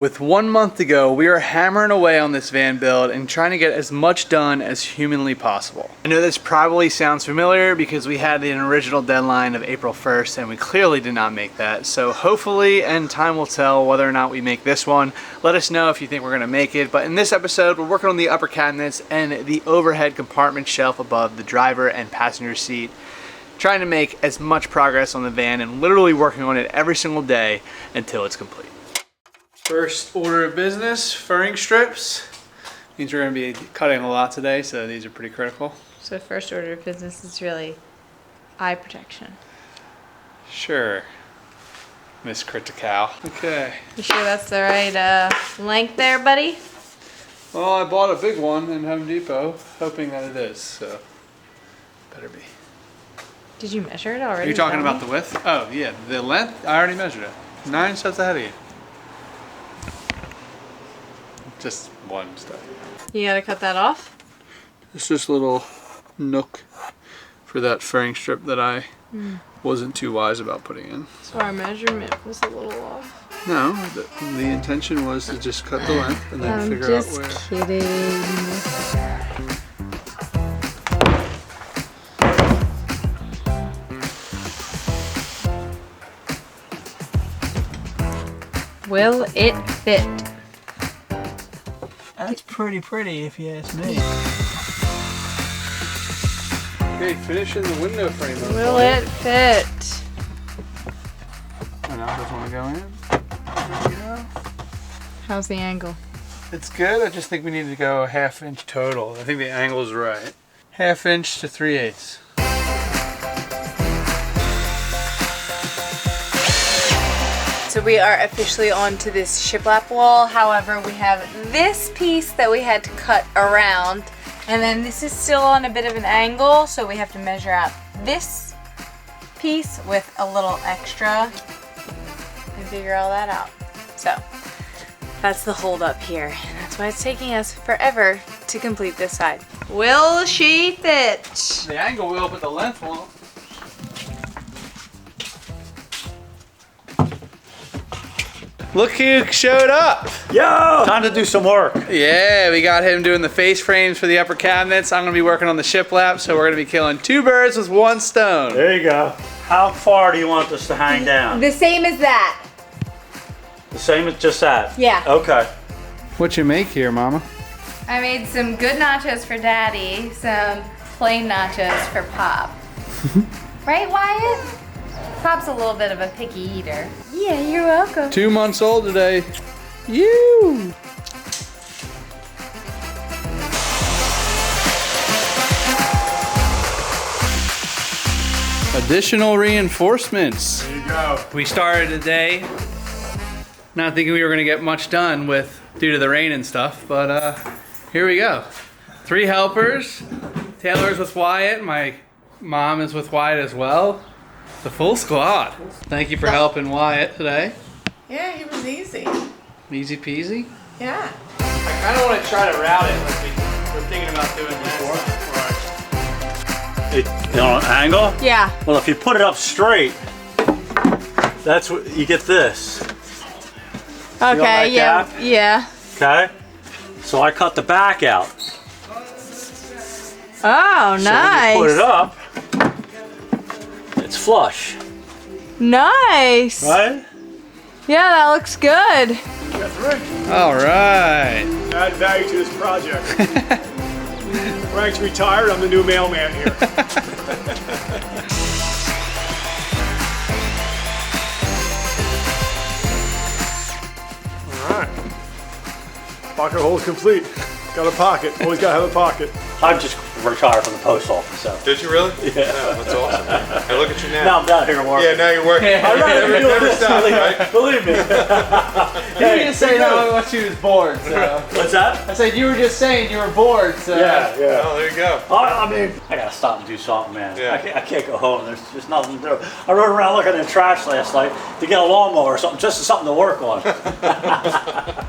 With 1 month to go, we are hammering away on this van build and trying to get as much done as humanly possible. I know this probably sounds familiar because we had an original deadline of April 1st and we clearly did not make that. So hopefully, and time will tell whether or not we make this one. Let us know if you think we're gonna make it. But in this episode, we're working on the upper cabinets and the overhead compartment shelf above the driver and passenger seat. Trying to make as much progress on the van and literally working on it every single day until it's complete. First order of business, furring strips. Means we're gonna be cutting a lot today, so these are pretty critical. So first order of business is really eye protection. Sure, Miss Critical. Okay. You sure that's the right length there, buddy? Well, I bought a big one in Home Depot, hoping that it is, so better be. Did you measure it already? Are you talking about the width? Oh yeah, the length, I already measured it. 9 steps ahead of you. Just one step. You gotta cut that off? It's this little nook for that furring strip that I wasn't too wise about putting in. So our measurement was a little off. No, the intention was to just cut the length and then figure out where. Just kidding. Will it fit? That's pretty if you ask me. Okay, finishing the window frame. Will it fit? Oh, now it doesn't want to go in. There we go. How's the angle? It's good. I just think we need to go 1/2 inch total. I think the angle's right. 1/2 inch to 3/8. So we are officially onto this shiplap wall. However, we have this piece that we had to cut around, and then this is still on a bit of an angle, so we have to measure out this piece with a little extra and figure all that out. So that's the hold up here, and that's why it's taking us forever to complete this side. Will she fit? The angle will, but the length won't. Look who showed up! Yo! Time to do some work. Yeah, we got him doing the face frames for the upper cabinets. I'm gonna be working on the shiplap, so we're gonna be killing 2 birds with 1 stone. There you go. How far do you want this to hang down? The same as that. The same as just that? Yeah. Okay. What you make here, Mama? I made some good nachos for Daddy, some plain nachos for Pop. Right, Wyatt? Pop's a little bit of a picky eater. Yeah, you're welcome. 2 months old today. You. Additional reinforcements. There you go. We started today not thinking we were gonna get much done due to the rain and stuff, but here we go. 3 helpers. Taylor's with Wyatt. My mom is with Wyatt as well. The full squad. Thank you for helping Wyatt today. Yeah, he was easy. Easy peasy. Yeah. I kind of want to try to route it like we were thinking about doing last time. On an angle? Yeah. Well, if you put it up straight, that's what you get this. Okay, that yeah. gap? Yeah. Okay? So I cut the back out. Oh, So nice. when you put it up, it's flush, Nice. right? Yeah, that looks good. All right. Add value to this project. Frank's retired, I'm the new mailman here. All right. Pocket hole's complete. Got a pocket, always gotta have a pocket. I've just retired from the post office, so. Did you really? Yeah. No, that's awesome. Hey, look at you now. Now I'm down here working. Yeah, now you're working. I'm not never, even doing never this, stop, right? believe me. You were just saying how much you was bored, so. What's that? I said you were just saying you were bored, so. Yeah. Oh, there you go. I mean, I gotta stop and do something, man. Yeah. I can't go home. There's just nothing to do. I rode around looking in trash last night to get a lawnmower or something, just something to work on.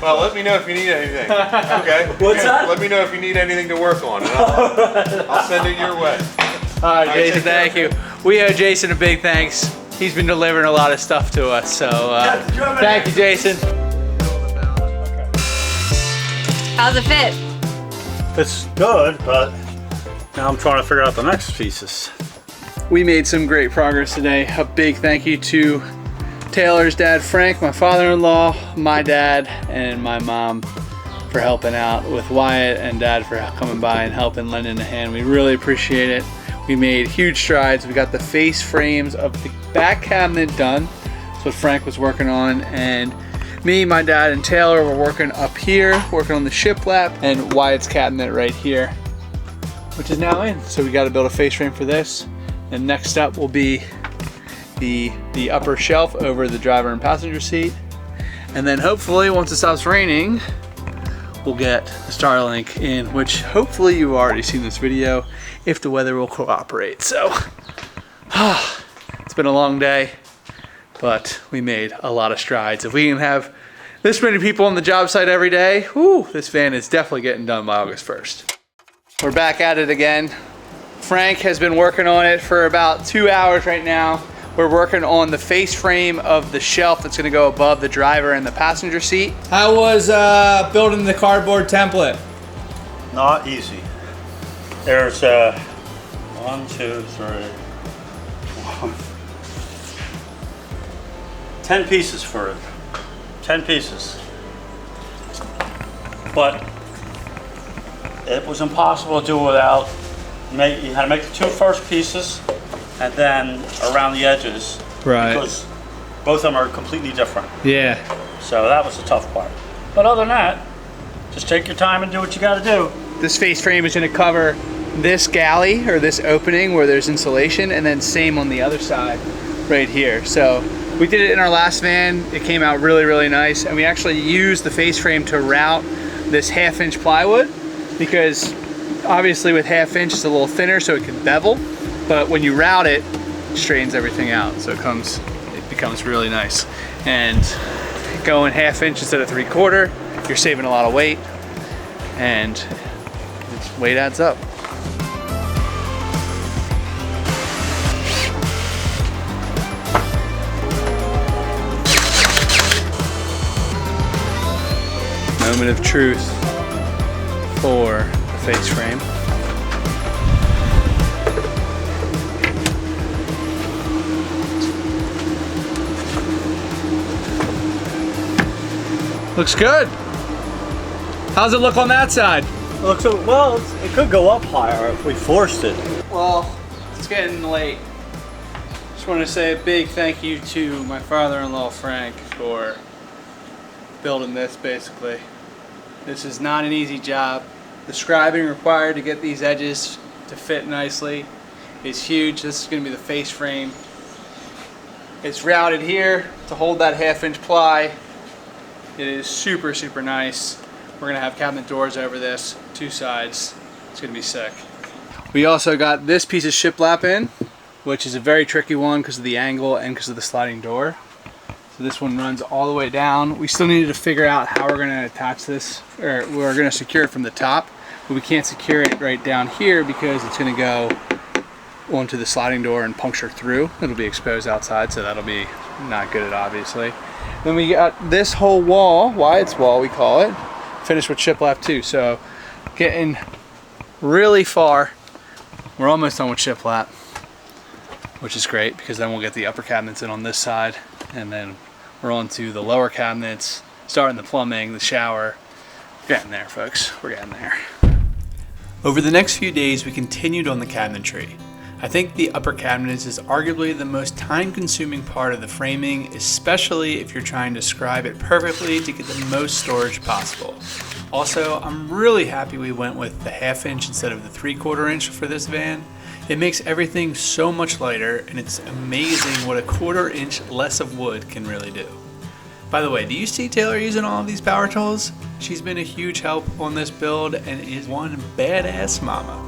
Well, let me know if you need anything. Okay? What's that? Let me know if you need anything to work on, and I'll send it your way. All right, Jason, thank you. We owe Jason a big thanks. He's been delivering a lot of stuff to us, so thank you, Jason. How's it fit? It's good, but now I'm trying to figure out the next pieces. We made some great progress today. A big thank you to Taylor's dad, Frank, my father-in-law, my dad, and my mom for helping out with Wyatt, and Dad for coming by and helping, lending a hand. We really appreciate it. We made huge strides. We got the face frames of the back cabinet done. That's what Frank was working on, and me, my dad, and Taylor were working up here, working on the shiplap, and Wyatt's cabinet right here, which is now in. So we got to build a face frame for this. And next up will be the upper shelf over the driver and passenger seat. And then hopefully, once it stops raining, we'll get the Starlink in, which hopefully you've already seen this video if the weather will cooperate. So, it's been a long day, but we made a lot of strides. If we can have this many people on the job site every day, whew, this van is definitely getting done by August 1st. We're back at it again. Frank has been working on it for about 2 hours right now. We're working on the face frame of the shelf that's gonna go above the driver and the passenger seat. How was building the cardboard template? Not easy. There's 1, 2, 3, 10 pieces for it. 10 pieces. But it was impossible to do without, you had to make the 2 first pieces and then around the edges. Right. Because both of them are completely different. Yeah. So that was the tough part. But other than that, just take your time and do what you gotta do. This face frame is gonna cover this galley, or this opening where there's insulation, and then same on the other side right here. So we did it in our last van. It came out really, really nice. And we actually used the face frame to route this 1/2 inch plywood, because obviously with 1/2 inch it's a little thinner so it can bevel, but when you route it, it straightens everything out. So it becomes really nice. And going 1/2 inch instead of 3/4, you're saving a lot of weight, and weight adds up. Moment of truth for the face frame. Looks good. How's it look on that side? It looks, well, it could go up higher if we forced it. Well, it's getting late. Just want to say a big thank you to my father-in-law Frank for building this. Basically, this is not an easy job. The scribing required to get these edges to fit nicely is huge. This is going to be the face frame. It's routed here to hold that 1/2 inch ply. It is super, super nice. We're gonna have cabinet doors over this, 2 sides. It's gonna be sick. We also got this piece of shiplap in, which is a very tricky one because of the angle and because of the sliding door. So this one runs all the way down. We still needed to figure out how we're gonna attach this, or we're gonna secure it from the top, but we can't secure it right down here because it's gonna go onto the sliding door and puncture through. It'll be exposed outside, so that'll be not good, obviously. Then we got this whole wall, Wyatt's wall we call it, finished with shiplap too. So getting really far. We're almost done with shiplap, which is great because then we'll get the upper cabinets in on this side, and then we're on to the lower cabinets, starting the plumbing, the shower. We're getting there, folks. We're getting there. Over the next few days, we continued on the cabinetry. I think the upper cabinets is arguably the most time-consuming part of the framing, especially if you're trying to scribe it perfectly to get the most storage possible. Also, I'm really happy we went with the 1/2 inch instead of the 3/4 inch for this van. It makes everything so much lighter, and it's amazing what a 1/4 inch less of wood can really do. By the way, do you see Taylor using all of these power tools? She's been a huge help on this build and is one badass mama.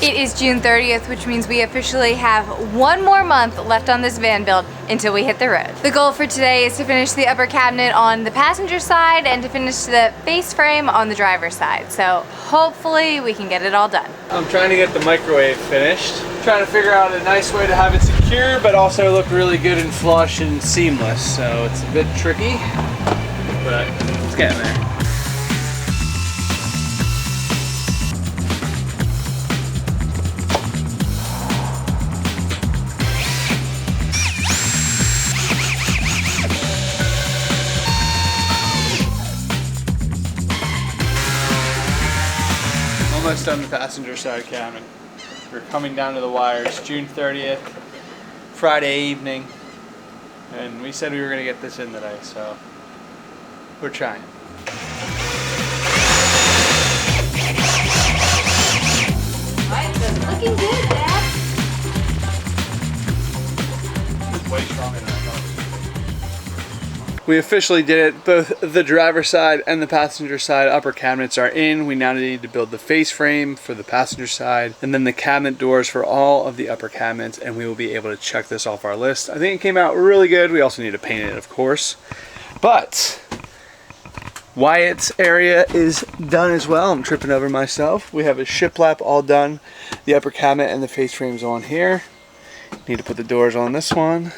It is June 30th, which means we officially have 1 more month left on this van build until we hit the road. The goal for today is to finish the upper cabinet on the passenger side and to finish the face frame on the driver's side. So hopefully we can get it all done. I'm trying to get the microwave finished. Trying to figure out a nice way to have it secure, but also look really good and flush and seamless. So it's a bit tricky, but it's getting there. Almost done the passenger side cabinet. We're coming down to the wires June 30th, Friday evening, and we said we were gonna get this in today, so we're trying. Looking good, Dad. Way stronger than I thought. We officially did it. Both the driver's side and the passenger side upper cabinets are in. We now need to build the face frame for the passenger side and then the cabinet doors for all of the upper cabinets, and we will be able to check this off our list. I think it came out really good. We also need to paint it, of course. But Wyatt's area is done as well. I'm tripping over myself. We have a shiplap all done. The upper cabinet and the face frames on here. Need to put the doors on this one.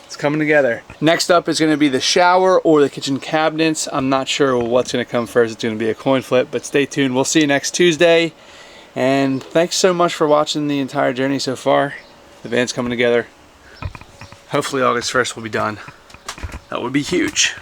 It's coming together. Next up is going to be the shower or the kitchen cabinets. I'm not sure what's going to come first. It's going to be a coin flip, but stay tuned. We'll see you next Tuesday. And thanks so much for watching the entire journey so far. The van's coming together. Hopefully August 1st will be done. That would be huge.